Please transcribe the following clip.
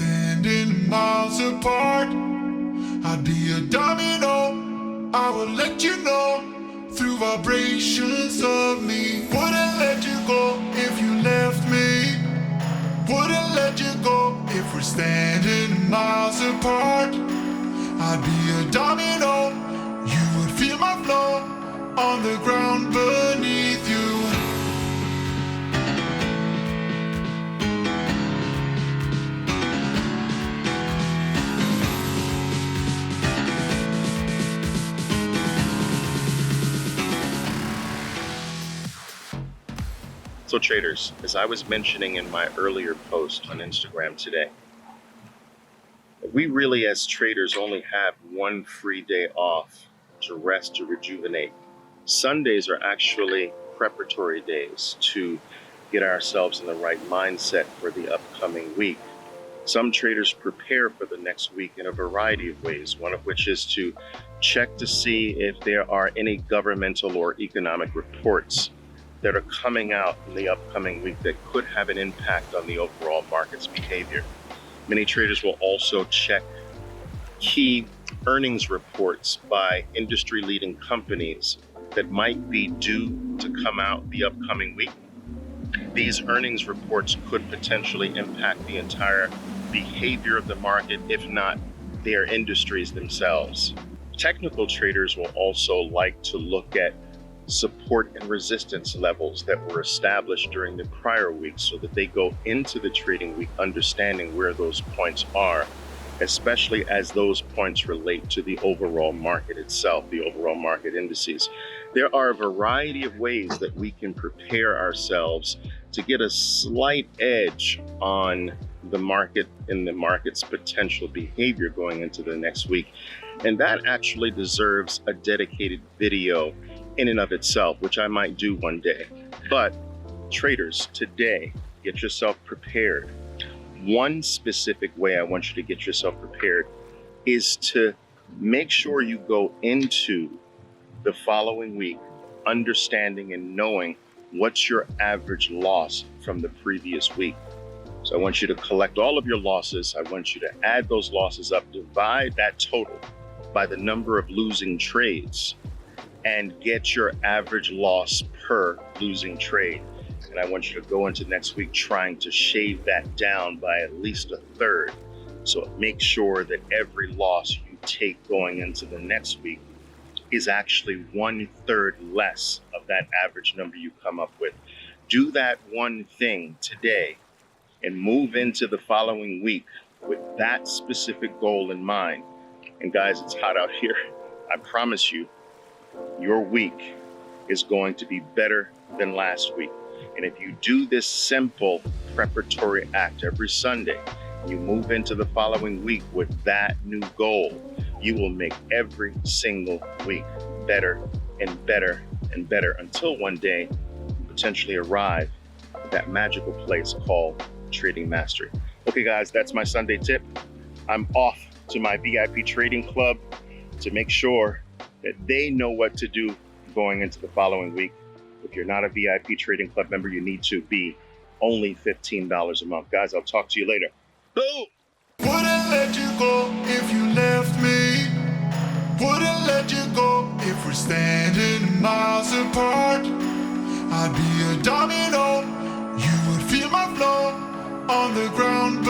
standing miles apart, I'd be a domino. I would let you know through vibrations of me. Wouldn't let you go if you left me. Wouldn't let you go if we're standing miles apart. I'd be a domino. You would feel my flow on the ground beneath you. So traders, as I was mentioning in my earlier post on Instagram today, we really as traders only have one free day off to rest, to rejuvenate. Sundays are actually preparatory days to get ourselves in the right mindset for the upcoming week. Some traders prepare for the next week in a variety of ways, one of which is to check to see if there are any governmental or economic reports that are coming out in the upcoming week that could have an impact on the overall market's behavior. Many traders will also check key earnings reports by industry-leading companies that might be due to come out the upcoming week. These earnings reports could potentially impact the entire behavior of the market, if not their industries themselves. Technical traders will also like to look at support and resistance levels that were established during the prior week so that they go into the trading week understanding where those points are, especially as those points relate to the overall market itself, the overall market indices. There are a variety of ways that we can prepare ourselves to get a slight edge on the market and the market's potential behavior going into the next week. And that actually deserves a dedicated video in and of itself, which I might do one day. But traders, today, get yourself prepared. One specific way I want you to get yourself prepared is to make sure you go into the following week understanding and knowing what's your average loss from the previous week. So I want you to collect all of your losses. I want you to add those losses up, divide that total by the number of losing trades, and get your average loss per losing trade. And I want you to go into next week trying to shave that down by at least a third. So make sure that every loss you take going into the next week is actually 1/3 less of that average number you come up with. Do that one thing today and move into the following week with that specific goal in mind. And guys, it's hot out here. I promise you, your week is going to be better than last week. And if you do this simple preparatory act every Sunday, you move into the following week with that new goal, you will make every single week better and better and better until one day you potentially arrive at that magical place called trading mastery. Okay guys, that's my Sunday tip. I'm off to my VIP trading club to make sure that they know what to do going into the following week. If you're not a VIP Trading Club member, you need to be. Only $15 a month. Guys, I'll talk to you later. Boom! Wouldn't let you go if you left me. Wouldn't let you go if we're standing miles apart. I'd be a domino. You would feel my flow on the ground.